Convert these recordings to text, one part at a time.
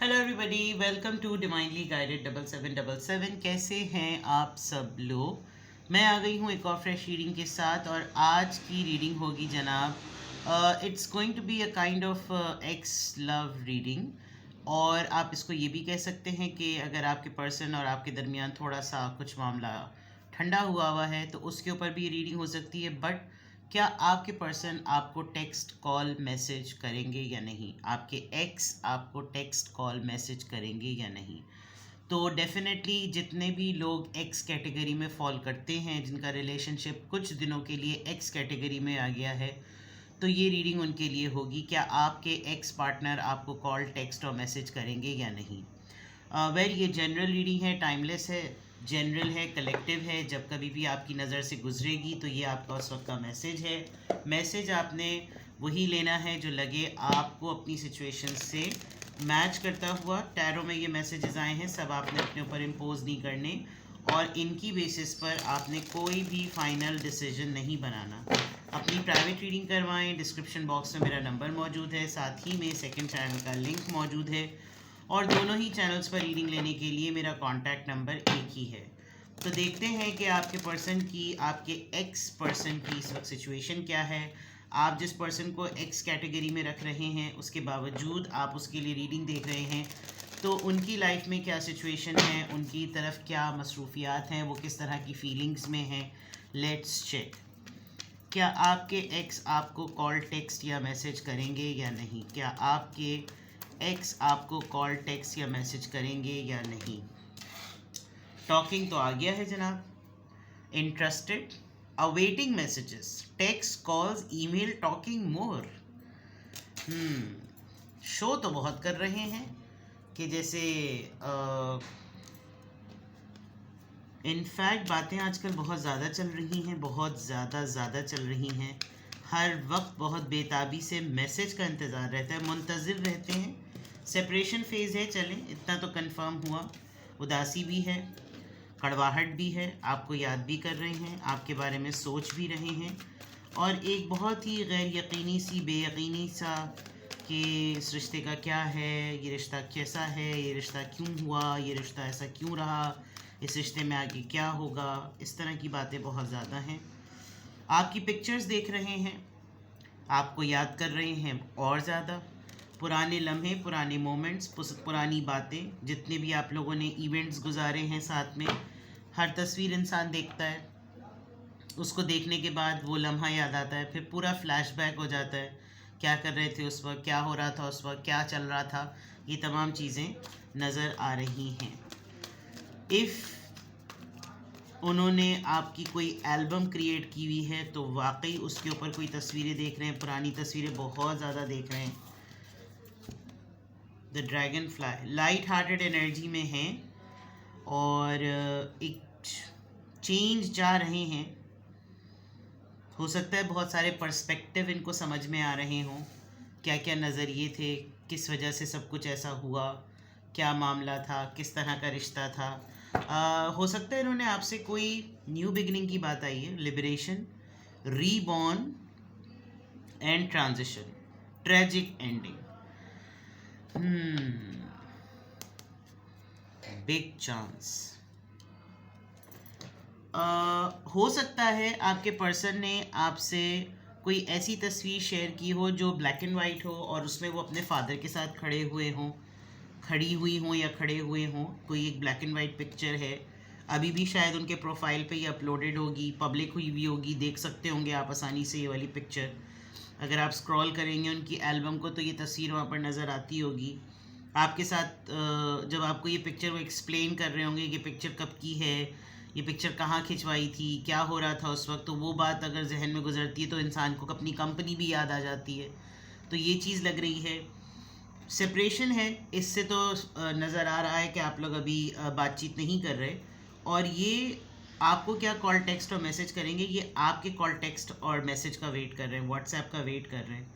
Hello everybody, welcome to divinely guided 7777। कैसे हैं आप सब लोग। मैं आ गई हूँ एक और फ्रेश रीडिंग के साथ और आज की रीडिंग होगी जनाब, it's going to be a kind of ex love reading. और आप इसको ये भी कह सकते हैं कि अगर आपके पर्सन और आपके दरमियान थोड़ा सा कुछ मामला ठंडा हुआ है तो उसके ऊपर भी ये रीडिंग हो सकती है। बट क्या आपके पर्सन आपको टेक्स्ट कॉल मैसेज करेंगे या नहीं, आपके एक्स आपको टेक्स्ट कॉल मैसेज करेंगे या नहीं। तो डेफिनेटली जितने भी लोग एक्स कैटेगरी में फॉल करते हैं, जिनका रिलेशनशिप कुछ दिनों के लिए एक्स कैटेगरी में आ गया है, तो ये रीडिंग उनके लिए होगी। क्या आपके एक्स पार्टनर आपको कॉल टेक्स्ट और मैसेज करेंगे या नहीं। वेल, ये जनरल रीडिंग है, टाइमलेस है, जनरल है, कलेक्टिव है। जब कभी भी आपकी नज़र से गुजरेगी तो ये आपका उस वक्त का मैसेज है। मैसेज आपने वही लेना है जो लगे आपको अपनी सिचुएशन से मैच करता हुआ। टैरो में ये मैसेजेस आए हैं, सब आपने अपने ऊपर इम्पोज नहीं करने और इनकी बेसिस पर आपने कोई भी फाइनल डिसीजन नहीं बनाना। अपनी प्राइवेट रीडिंग करवाएं। डिस्क्रिप्शन बॉक्स में मेरा नंबर मौजूद है, साथ ही में सेकंड चैनल का लिंक मौजूद है और दोनों ही चैनल्स पर रीडिंग लेने के लिए मेरा कॉन्टैक्ट नंबर एक ही है। तो देखते हैं कि आपके पर्सन की, आपके एक्स पर्सन की इस वक्त सिचुएशन क्या है। आप जिस पर्सन को एक्स कैटेगरी में रख रहे हैं उसके बावजूद आप उसके लिए रीडिंग देख रहे हैं, तो उनकी लाइफ में क्या सिचुएशन है, उनकी तरफ क्या मसरूफियात हैं, वो किस तरह की फीलिंग्स में हैं। Let's check. क्या आपके एक्स आपको कॉल टेक्स्ट या मैसेज करेंगे या नहीं। क्या आपके एक्स आपको कॉल टेक्स्ट या मैसेज करेंगे या नहीं। टॉकिंग तो आ गया है जनाब। Interested, awaiting messages, text, calls, email, talking मोर। शो तो बहुत कर रहे हैं कि जैसे इनफैक्ट बातें आजकल बहुत ज़्यादा चल रही हैं, बहुत ज़्यादा चल रही हैं। हर वक्त बहुत बेताबी से मैसेज का इंतज़ार रहता है, मुंतज़िर रहते हैं। सेपरेशन फेज़ है, चलें इतना तो कंफर्म हुआ। उदासी भी है, कड़वाहट भी है, आपको याद भी कर रहे हैं, आपके बारे में सोच भी रहे हैं और एक बहुत ही गैर यकीनी सी, बेयकीनी सा कि इस रिश्ते का क्या है, ये रिश्ता कैसा है, ये रिश्ता क्यों हुआ, ये रिश्ता ऐसा क्यों रहा, इस रिश्ते में आगे क्या होगा। इस तरह की बातें बहुत ज़्यादा हैं। आपकी पिक्चर्स देख रहे हैं, आपको याद कर रहे हैं और ज़्यादा। पुराने लम्हे, पुराने मोमेंट्स, पुरानी बातें, जितने भी आप लोगों ने इवेंट्स गुजारे हैं साथ में। हर तस्वीर इंसान देखता है, उसको देखने के बाद वो लम्हा याद आता है, फिर पूरा फ्लैशबैक हो जाता है। क्या कर रहे थे उस वक्त, क्या हो रहा था उस वक्त, क्या चल रहा था, ये तमाम चीज़ें नज़र आ रही हैं। इफ़ उन्होंने आपकी कोई एल्बम क्रिएट की हुई है तो वाकई उसके ऊपर कोई तस्वीरें देख रहे हैं, पुरानी तस्वीरें बहुत ज़्यादा देख रहे हैं। The dragon fly light hearted energy में हैं और एक चेंज जा रहे हैं। हो सकता है बहुत सारे पर्सपेक्टिव इनको समझ में आ रहे हों, क्या क्या नज़रिए थे, किस वजह से सब कुछ ऐसा हुआ, क्या मामला था, किस तरह का रिश्ता था। हो सकता है इन्होंने आपसे कोई न्यू बिगनिंग की बात आई है, liberation, reborn and transition, tragic ending. Big chance. हो सकता है आपके पर्सन ने आपसे कोई ऐसी तस्वीर शेयर की हो जो ब्लैक एंड वाइट हो और उसमें वो अपने फादर के साथ खड़े हुए हों, खड़ी हुई हों या खड़े हुए हों। कोई एक ब्लैक एंड वाइट पिक्चर है, अभी भी शायद उनके प्रोफाइल पे ये अपलोडेड होगी, पब्लिक हुई भी होगी, देख सकते होंगे आप आसानी से ये वाली पिक्चर। अगर आप स्क्रॉल करेंगे उनकी एल्बम को तो ये तस्वीर वहाँ पर नज़र आती होगी। आपके साथ जब आपको ये पिक्चर वो एक्सप्लेन कर रहे होंगे कि पिक्चर कब की है, ये पिक्चर कहाँ खिंचवाई थी, क्या हो रहा था उस वक्त, तो वो बात अगर जहन में गुजरती है तो इंसान को अपनी कंपनी भी याद आ जाती है। तो ये चीज़ लग रही है। सेपरेशन है, इससे तो नज़र आ रहा है कि आप लोग अभी बातचीत नहीं कर रहे और ये आपको क्या कॉल टेक्स्ट और मैसेज करेंगे, ये आपके कॉल टेक्स्ट और मैसेज का वेट कर रहे हैं, व्हाट्सएप का वेट कर रहे हैं।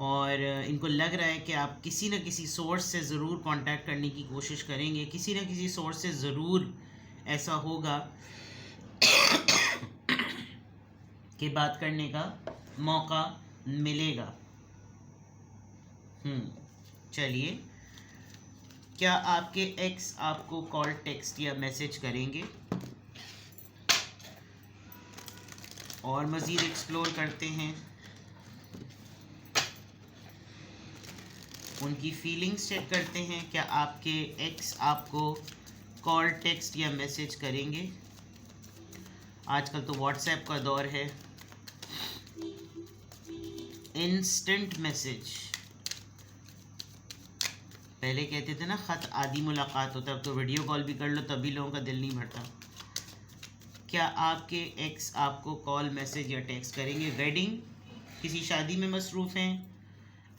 और इनको लग रहा है कि आप किसी न किसी सोर्स से ज़रूर कांटेक्ट करने की कोशिश करेंगे, किसी न किसी सोर्स से ज़रूर ऐसा होगा कि बात करने का मौका मिलेगा। चलिए क्या आपके एक्स आपको कॉल, टेक्स्ट या मैसेज करेंगे? और मज़ीद एक्सप्लोर करते हैं, उनकी फीलिंग्स चेक करते हैं। क्या आपके एक्स आपको कॉल, टेक्स्ट या मैसेज करेंगे? आजकल तो व्हाट्सएप का दौर है, इंस्टेंट मैसेज। पहले कहते थे ना ख़त आदि मुलाकात होता, अब तो वीडियो कॉल भी कर लो तभी लोगों का दिल नहीं भरता। क्या आपके एक्स आपको कॉल, मैसेज या टेक्स्ट करेंगे? वेडिंग, किसी शादी में मसरूफ़ हैं,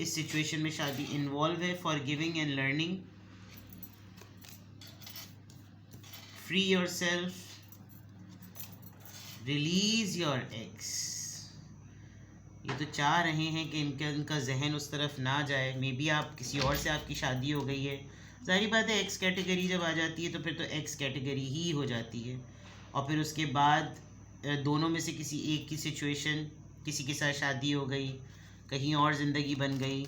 इस सिचुएशन में शादी इन्वॉल्व है। Forgiving and learning, free yourself, release your x. ये तो चाह रहे हैं कि इनका जहन उस तरफ ना जाए। मे बी आप किसी और से आपकी शादी हो गई है, जाहिर बात है एक्स कैटेगरी जब आ जाती है तो फिर तो एक्स कैटेगरी ही हो जाती है। और फिर उसके बाद दोनों में से किसी एक की सिचुएशन, किसी के साथ शादी हो गई, कहीं और ज़िंदगी बन गई।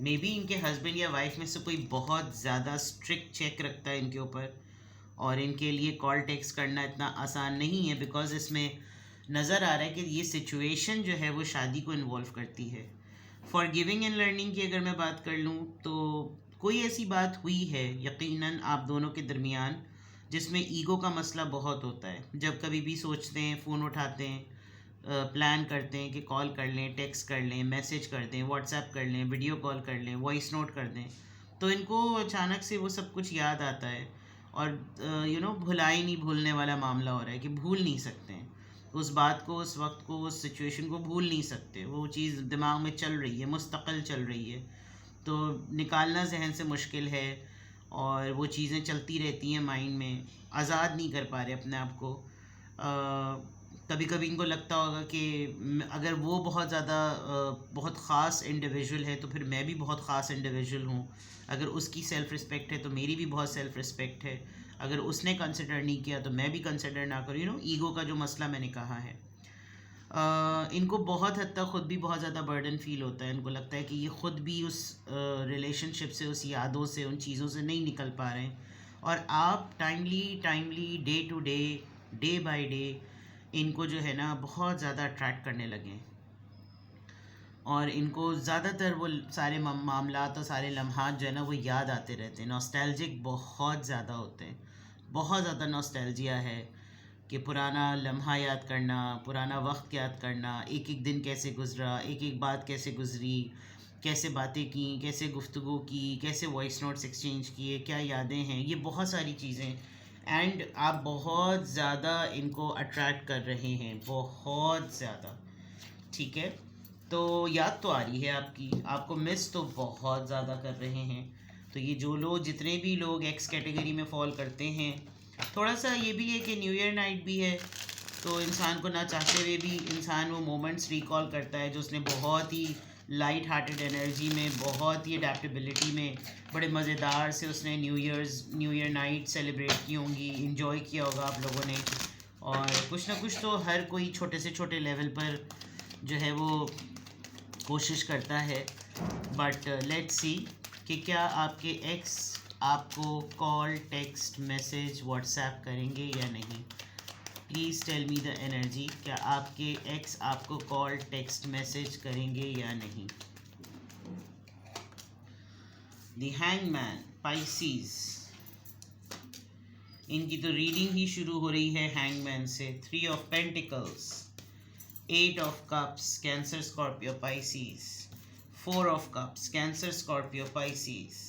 मे बी इनके हस्बैंड या वाइफ में से कोई बहुत ज़्यादा स्ट्रिक्ट चेक रखता है इनके ऊपर, और इनके लिए कॉल, टेक्स्ट करना इतना आसान नहीं है, बिकॉज इसमें नज़र आ रहा है कि ये सिचुएशन जो है वो शादी को इन्वॉल्व करती है। फॉरगिविंग एंड लर्निंग की अगर मैं बात कर लूँ तो कोई ऐसी बात हुई है यकीनन आप दोनों के दरमियान जिसमें ईगो का मसला बहुत होता है। जब कभी भी सोचते हैं, फ़ोन उठाते हैं, प्लान करते हैं कि कॉल कर लें, टेक्स्ट कर लें, मैसेज कर दें, व्हाट्सएप कर लें, वीडियो कॉल कर लें, वॉइस नोट कर दें, तो इनको अचानक से वो सब कुछ याद आता है और भुला ही नहीं भूलने वाला मामला हो रहा है कि भूल नहीं सकते हैं उस बात को, उस वक्त को, उस सिचुएशन को भूल नहीं सकते। वो चीज़ दिमाग में चल रही है, मुस्तकिल चल रही है, तो निकालना जहन से मुश्किल है और वो चीज़ें चलती रहती हैं माइंड में, आज़ाद नहीं कर पा रहे अपने आप को। कभी कभी इनको लगता होगा कि अगर वो बहुत ज़्यादा बहुत ख़ास इंडिविजुअल है तो फिर मैं भी बहुत ख़ास इंडिविजुअल हूँ। अगर उसकी सेल्फ़ रिस्पेक्ट है तो मेरी भी बहुत सेल्फ़ रिस्पेक्ट है। अगर उसने कंसिडर नहीं किया तो मैं भी कंसिडर ना करूँ। ईगो का जो मसला मैंने कहा है, इनको बहुत हद तक ख़ुद भी बहुत ज़्यादा बर्डन फील होता है। इनको लगता है कि ये ख़ुद भी उस रिलेशनशिप से, उस यादों से, उन चीज़ों से नहीं निकल पा रहे हैं। और आप timely day to day, day by day इनको जो है ना बहुत ज़्यादा अट्रैक्ट करने लगे हैं और इनको ज़्यादातर वो सारे मामलात और सारे लम्हात जो है ना वो याद आते रहते हैं। नॉस्टैल्जिक बहुत ज़्यादा होते हैं, बहुत ज़्यादा नॉस्टैल्जिया है कि पुराना लम्हा याद करना, पुराना वक्त याद करना, एक एक दिन कैसे गुज़रा, एक एक बात कैसे गुज़री, कैसे बातें की, कैसे गुफ्तगू की, कैसे वॉइस नोट्स एक्सचेंज किए, क्या यादें हैं, ये बहुत सारी चीज़ें। एंड आप बहुत ज़्यादा इनको अट्रैक्ट कर रहे हैं, बहुत ज़्यादा, ठीक है। तो याद तो आ रही है आपकी, आपको मिस तो बहुत ज़्यादा कर रहे हैं। तो ये जो लोग, जितने भी लोग एक्स कैटेगरी में फॉल करते हैं, थोड़ा सा ये भी है कि न्यू ईयर नाइट भी है, तो इंसान को ना चाहते हुए भी इंसान वो मोमेंट्स रिकॉल करता है जो उसने बहुत ही लाइट हार्टेड एनर्जी में, बहुत ही अडेप्टेबिलिटी में, बड़े मज़ेदार से उसने न्यू ईयर नाइट सेलिब्रेट की होंगी, इंजॉय किया होगा आप लोगों ने। और कुछ ना कुछ तो हर कोई छोटे से छोटे लेवल पर जो है वो कोशिश करता है। बट लेट्स सी कि क्या आपके एक्स आपको कॉल, टेक्स्ट, मैसेज, व्हाट्सएप करेंगे या नहीं। Please tell me the energy, क्या आपके एक्स आपको कॉल, टेक्स्ट, मैसेज करेंगे या नहीं। द हैंगमैन, पाइसीज, इनकी तो रीडिंग ही शुरू हो रही है हैंगमैन से। 3 of pentacles, 8 of cups, cancer, Scorpio, Pisces. 4 of cups, cancer, Scorpio, Pisces.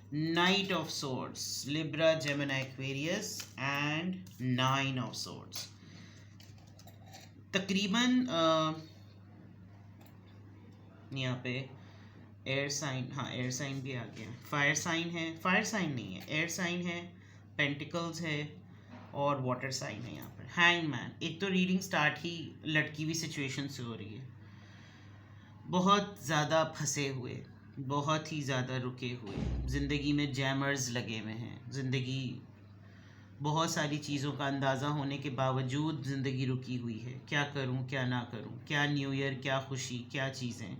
Knight of Swords, Libra, Gemini, Aquarius and 9 of Swords। तकरीबन यहाँ पे एयर साइन, हाँ एयर साइन भी आ गया, फायर साइन है, फायर साइन नहीं है, एयर साइन है, पेंटिकल्स है और वाटर साइन है। यहाँ पर हैंगमैन, एक तो रीडिंग स्टार्ट ही लटकी हुई सिचुएशन से हो रही है, बहुत ज़्यादा फंसे हुए, बहुत ही ज़्यादा रुके हुए, ज़िंदगी में जैमर्स लगे हुए हैं, ज़िंदगी बहुत सारी चीज़ों का अंदाज़ा होने के बावजूद ज़िंदगी रुकी हुई है। क्या करूं, क्या ना करूं, क्या न्यू ईयर, क्या खुशी, क्या चीज़ें।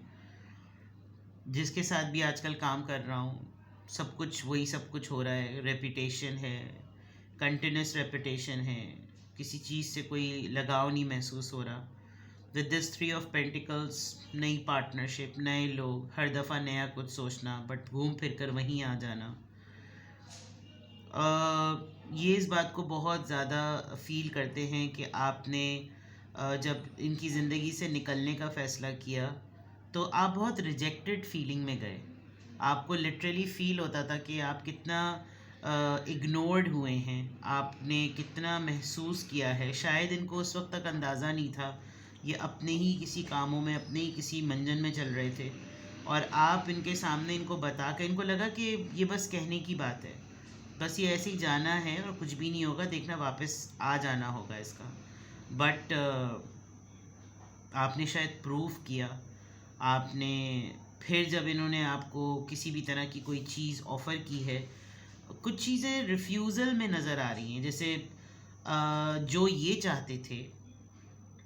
जिसके साथ भी आजकल काम कर रहा हूँ, सब कुछ वही सब कुछ हो रहा है। रेपिटेशन है, कंटिन्यूस रेपिटेशन है, किसी चीज़ से कोई लगाव नहीं महसूस हो रहा। With this three of pentacles, नई पार्टनरशिप, नए लोग, हर दफ़ा नया कुछ सोचना बट घूम फिर कर वहीं आ जाना। ये इस बात को बहुत ज़्यादा फील करते हैं कि आपने जब इनकी ज़िंदगी से निकलने का फ़ैसला किया तो आप बहुत रिजेक्टेड फीलिंग में गए। आपको लिटरली फील होता था कि आप कितना इग्नोर्ड हुए हैं, आपने कितना महसूस किया है। शायद इनको उस वक्त तक अंदाज़ा नहीं था, ये अपने ही किसी कामों में, अपने ही किसी मंजन में चल रहे थे, और आप इनके सामने इनको बता के इनको लगा कि ये बस कहने की बात है, बस ये ऐसे ही जाना है और कुछ भी नहीं होगा, देखना वापस आ जाना होगा इसका। बट आपने शायद प्रूव किया। आपने फिर जब इन्होंने आपको किसी भी तरह की कोई चीज़ ऑफ़र की है, कुछ चीज़ें रिफ्यूज़ल में नज़र आ रही हैं। जैसे जो ये चाहते थे,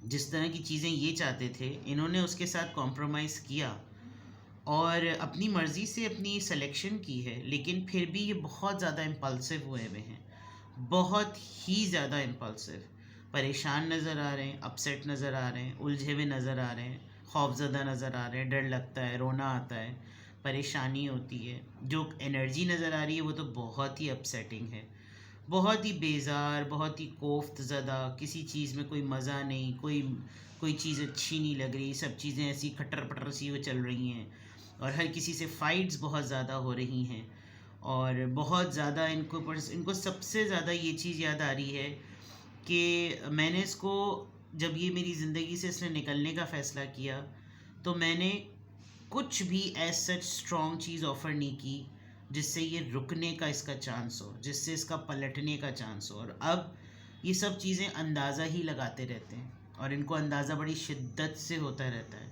जिस तरह की चीज़ें ये चाहते थे, इन्होंने उसके साथ कॉम्प्रोमाइज़ किया और अपनी मर्ज़ी से अपनी सिलेक्शन की है, लेकिन फिर भी ये बहुत ज़्यादा इम्पल्सिव हुए हुए हैं, बहुत ही ज़्यादा इम्पल्सिव। परेशान नज़र आ रहे हैं, अपसेट नज़र आ रहे हैं, उलझे हुए नज़र आ रहे हैं, खौफज़दा नज़र आ रहे हैं, डर लगता है, रोना आता है, परेशानी होती है। जो एनर्जी नज़र आ रही है वो तो बहुत ही अपसेटिंग है, बहुत ही बेजार, बहुत ही कोफ्तज़दा, किसी चीज़ में कोई मज़ा नहीं, कोई चीज़ अच्छी नहीं लग रही, सब चीज़ें ऐसी खटर पटर सी वो चल रही हैं, और हर किसी से फ़ाइट्स बहुत ज़्यादा हो रही हैं। और बहुत ज़्यादा इनको सबसे ज़्यादा ये चीज़ याद आ रही है कि मैंने इसको, जब ये मेरी ज़िंदगी से इसने निकलने का फ़ैसला किया तो मैंने कुछ भी एज सच स्ट्रॉन्ग चीज़ ऑफ़र नहीं की जिससे ये रुकने का इसका चांस हो, जिससे इसका पलटने का चांस हो। और अब ये सब चीज़ें अंदाज़ा ही लगाते रहते हैं, और इनको अंदाज़ा बड़ी शिद्दत से होता रहता है।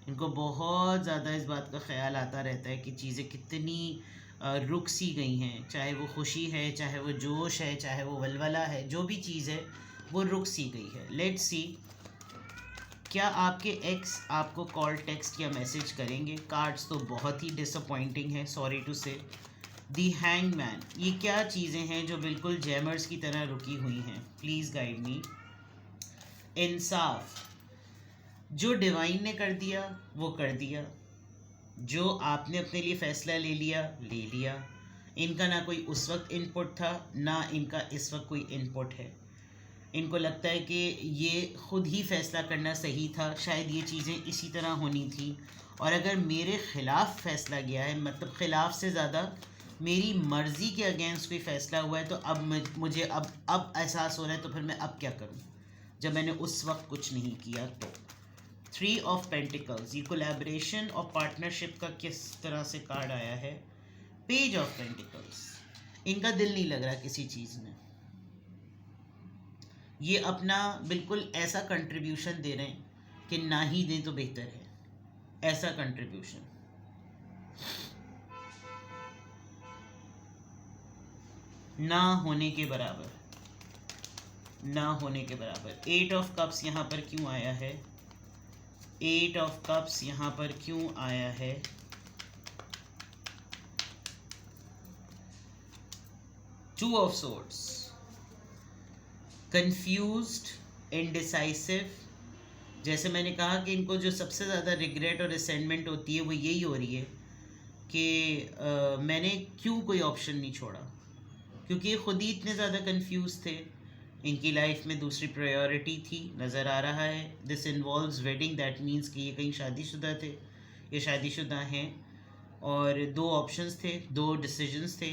इनको बहुत ज़्यादा इस बात का ख्याल आता रहता है कि चीज़ें कितनी रुक सी गई हैं, चाहे वो खुशी है, चाहे वो जोश है, चाहे वो वलवला है, जो भी चीज़ है वो रुक सी गई है। लेट्स सी, क्या आपके एक्स आपको कॉल, टेक्स्ट या मैसेज करेंगे? कार्ड्स तो बहुत ही डिसअपॉइंटिंग है, सॉरी टू से। दी हैंगमैन, ये क्या चीज़ें हैं जो बिल्कुल जैमर्स की तरह रुकी हुई हैं? Please guide me. इंसाफ, जो डिवाइन ने कर दिया वो कर दिया, जो आपने अपने लिए फ़ैसला ले लिया ले लिया। इनका ना कोई उस वक्त इनपुट था, ना इनका इस वक्त कोई इनपुट है। इनको लगता है कि ये खुद ही फ़ैसला करना सही था, शायद ये चीज़ें इसी तरह होनी थी, और अगर मेरे ख़िलाफ़ फ़ैसला गया है, मतलब ख़िलाफ़ से ज़्यादा मेरी मर्ज़ी के अगेंस्ट कोई फ़ैसला हुआ है, तो अब मुझे अब एहसास हो रहा है, तो फिर मैं अब क्या करूं जब मैंने उस वक्त कुछ नहीं किया। तो 3 ऑफ पेंटिकल्स, ये कोलैबोरेशन और पार्टनरशिप का किस तरह से कार्ड आया है। पेज ऑफ पेंटिकल्स, इनका दिल नहीं लग रहा किसी चीज़ में, ये अपना बिल्कुल ऐसा कंट्रीब्यूशन दे रहे हैं कि ना ही दें तो बेहतर है, ऐसा कंट्रीब्यूशन। ना होने के बराबर, ना होने के बराबर। 8 ऑफ कप्स यहाँ पर क्यों आया है? 8 ऑफ कप्स यहाँ पर क्यों आया है? 2 ऑफ सोर्ड्स, कंफ्यूज्ड, इनडिसाइसिव। जैसे मैंने कहा कि इनको जो सबसे ज़्यादा रिग्रेट और रिसेंटमेंट होती है वो यही हो रही है कि मैंने क्यों कोई ऑप्शन नहीं छोड़ा, क्योंकि ये ख़ुद ही इतने ज़्यादा कंफ्यूज थे। इनकी लाइफ में दूसरी प्रायोरिटी थी, नज़र आ रहा है। This involves wedding, that means कि ये कहीं शादीशुदा थे, ये शादीशुदा हैं, और 2 ऑप्शंस थे, 2 डिसीजंस थे,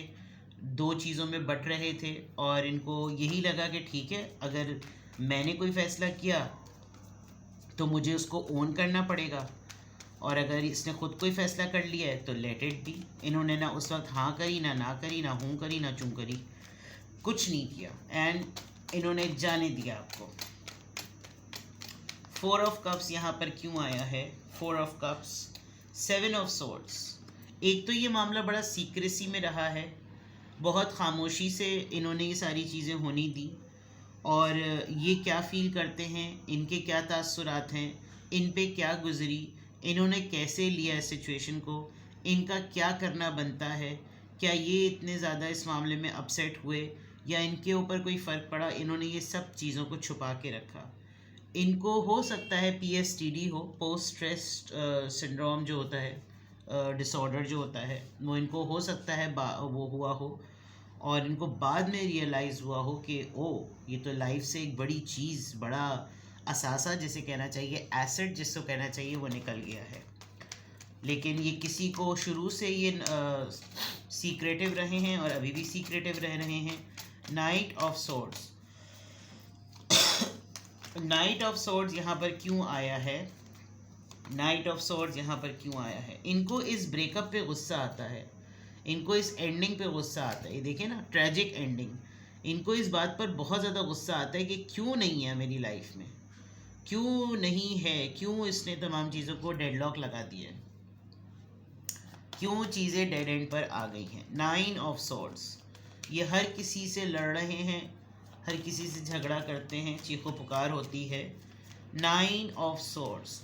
2 चीज़ों में बट रहे थे, और इनको यही लगा कि ठीक है, अगर मैंने कोई फ़ैसला किया तो मुझे उसको ओन करना पड़ेगा, और अगर इसने खुद कोई फ़ैसला कर लिया है तो लेट इट बी। इन्होंने ना उस वक्त हाँ करी, ना करी, ना हूँ करी, ना चूँ करी, कुछ नहीं किया, एंड इन्होंने जाने दिया आपको। 4 ऑफ कप्स यहाँ पर क्यों आया है? 4 ऑफ कप्स, 7 ऑफ सोर्ड्स। एक तो ये मामला बड़ा सीक्रेसी में रहा है, बहुत खामोशी से इन्होंने ये सारी चीज़ें होनी दी, और ये क्या फ़ील करते हैं, इनके क्या तासुरात हैं, इन पे क्या गुज़री, इन्होंने कैसे लिया इस सिचुएशन को, इनका क्या करना बनता है, क्या ये इतने ज़्यादा इस मामले में अपसेट हुए या इनके ऊपर कोई फ़र्क पड़ा, इन्होंने ये सब चीज़ों को छुपा के रखा। इनको हो सकता है PSTD हो, पोस्ट स्ट्रेस सिंड्रोम जो होता है, डिसऑर्डर जो होता है, वो इनको हो सकता है वो हुआ हो और इनको बाद में रियलाइज़ हुआ हो कि ओ ये तो लाइफ से एक बड़ी चीज़, बड़ा असासा जिसे कहना चाहिए, एसेट जिसको कहना चाहिए, वो निकल गया है। लेकिन ये किसी को शुरू से ये सीक्रेटिव रहे हैं और अभी भी सीक्रेटिव रह रहे हैं। Night of swords, night of swords यहाँ पर क्यों आया है? नाइट ऑफ सोर्ड्स यहाँ पर क्यों आया है? इनको इस ब्रेकअप पे गुस्सा आता है, इनको इस एंडिंग पे गुस्सा आता है। ये देखिए ना, ट्रेजिक एंडिंग। इनको इस बात पर बहुत ज़्यादा गुस्सा आता है कि क्यों नहीं है मेरी लाइफ में, क्यों नहीं है, क्यों इसने तमाम चीज़ों को डेडलॉक लगा दिया, क्यों चीज़ें डेड एंड पर आ गई हैं। 9 ऑफ सोर्ड्स, ये हर किसी से लड़ रहे हैं, हर किसी से झगड़ा करते हैं, चीखो पुकार होती है। 9 ऑफ सोर्ड्स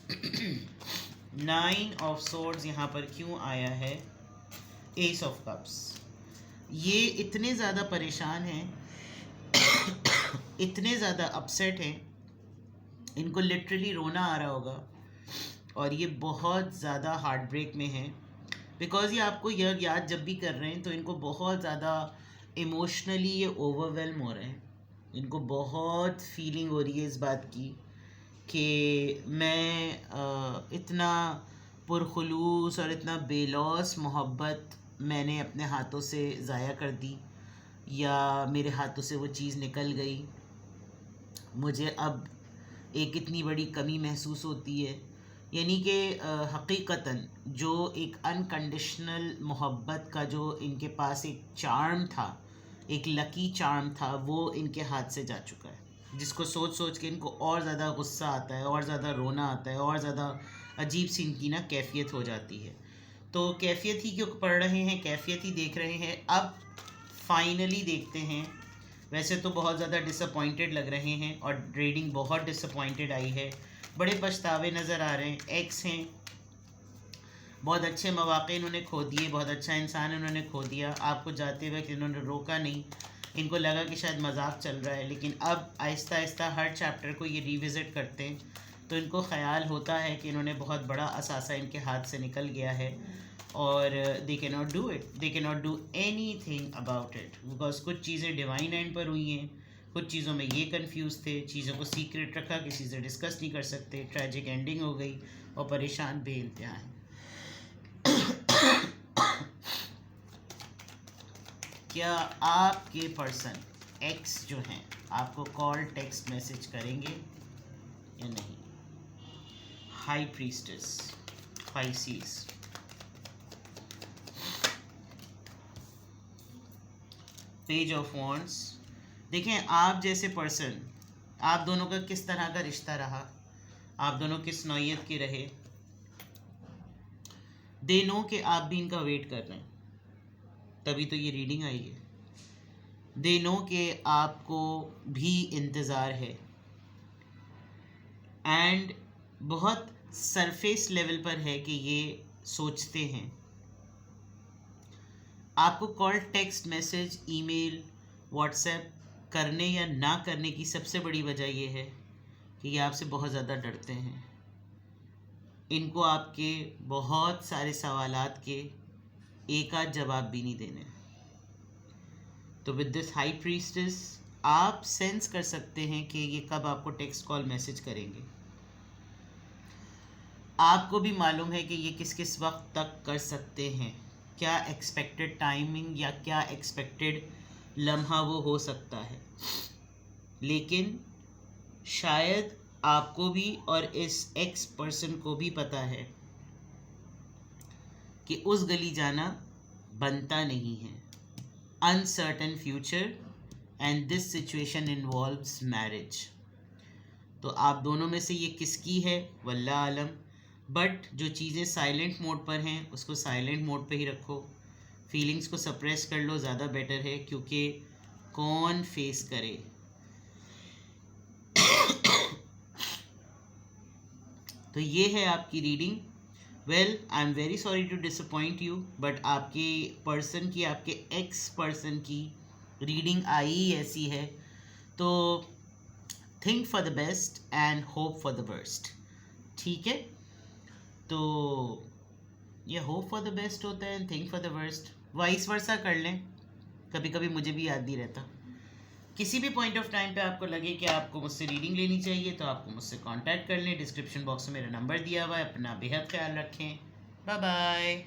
9 ऑफ सोर्ड्स यहाँ पर क्यों आया है? एस ऑफ कप्स, ये इतने ज़्यादा परेशान हैं इतने ज़्यादा अपसेट हैं, इनको लिटरली रोना आ रहा होगा और ये बहुत ज़्यादा हार्ट ब्रेक में हैं, बिकॉज़ ये आपको यह याद जब भी कर रहे हैं तो इनको बहुत ज़्यादा इमोशनली ये ओवरवेलम हो रहे हैं। इनको बहुत फीलिंग हो रही है इस बात की कि मैं इतना पुरखुलूस और इतना बेलौस मोहब्बत मैंने अपने हाथों से ज़ाया कर दी, या मेरे हाथों से वो चीज़ निकल गई। मुझे अब एक इतनी बड़ी कमी महसूस होती है, यानी कि हकीकतन जो एक अनकंडीशनल मोहब्बत का जो इनके पास एक चार्म था, एक लकी चार्म था, वो इनके हाथ से जा चुका है, जिसको सोच सोच के इनको और ज़्यादा गुस्सा आता है, और ज़्यादा रोना आता है, और ज़्यादा अजीब सी इनकी ना कैफियत हो जाती है। तो कैफियत ही क्यों पढ़ रहे हैं, कैफियत ही देख रहे हैं। अब फाइनली देखते हैं। वैसे तो बहुत ज़्यादा डिसअपॉइंटेड लग रहे हैं और रीडिंग बहुत डिसअपॉइंटेड आई है, बड़े पछतावे नज़र आ रहे हैं। एक्स हैं, बहुत अच्छे मौक़े इन्होंने खो दिए, बहुत अच्छा इंसान इन्होंने खो दिया। आपको जाते वक्त इन्होंने रोका नहीं, इनको लगा कि शायद मजाक चल रहा है, लेकिन अब आहिस्ता आहिस्ता हर चैप्टर को ये रिविज़िट करते हैं तो इनको ख़याल होता है कि इन्होंने बहुत बड़ा असासा इनके हाथ से निकल गया है और they can not do it, they can not do any thing about it, because कुछ चीज़ें डिवाइन एंड पर हुई हैं, कुछ चीज़ों में ये कंफ्यूज थे, चीज़ों को सीक्रेट रखा, किसी से डिस्कस नहीं कर सकते, ट्रेजिक एंडिंग हो गई और परेशान बेइंतहा हैं। क्या आपके पर्सन एक्स जो हैं आपको कॉल, टेक्स्ट, मैसेज करेंगे या नहीं? High priestess, Pisces, page of wands. देखें, आप जैसे पर्सन, आप दोनों का किस तरह का रिश्ता रहा, आप दोनों किस नौइयत के रहे। दे नो कि आप भी इनका वेट कर रहे हैं, तभी तो ये रीडिंग आई है। दे नो कि आपको भी इंतज़ार है, एंड बहुत सरफेस लेवल पर है कि ये सोचते हैं। आपको call, text, message, email, WhatsApp करने या ना करने की सबसे बड़ी वजह ये है कि ये आपसे बहुत ज़्यादा डरते हैं। इनको आपके बहुत सारे सवालात के एक आध जवाब भी नहीं देने। तो विद दिस हाई प्रीस्टेस आप सेंस कर सकते हैं कि ये कब आपको टेक्स्ट, कॉल, मैसेज करेंगे। आपको भी मालूम है कि ये किस किस वक्त तक कर सकते हैं, क्या एक्सपेक्टेड टाइमिंग या क्या एक्सपेक्टेड लम्हा वो हो सकता है। लेकिन शायद आपको भी और इस एक्स पर्सन को भी पता है कि उस गली जाना बनता नहीं है। Uncertain future and this situation involves marriage. तो आप दोनों में से ये किसकी है वल्लाह आलम, बट जो चीज़ें साइलेंट मोड पर हैं उसको साइलेंट मोड पे ही रखो, फीलिंग्स को सप्रेस कर लो, ज़्यादा बेटर है, क्योंकि कौन फेस करे। तो ये है आपकी reading. Well I am very sorry to disappoint you, but आपके पर्सन की, आपके एक्स पर्सन की रीडिंग आई ही ऐसी है। तो think for the best and hope for the worst. ठीक है, तो ये होप फॉर द बेस्ट होता है, think for the worst vice versa कर लें। कभी कभी मुझे भी याद नहीं रहता। किसी भी पॉइंट ऑफ टाइम पे आपको लगे कि आपको मुझसे रीडिंग लेनी चाहिए तो आपको मुझसे कांटेक्ट कर लें। डिस्क्रिप्शन बॉक्स में मेरा नंबर दिया हुआ है। अपना बेहद ख्याल रखें। Bye bye.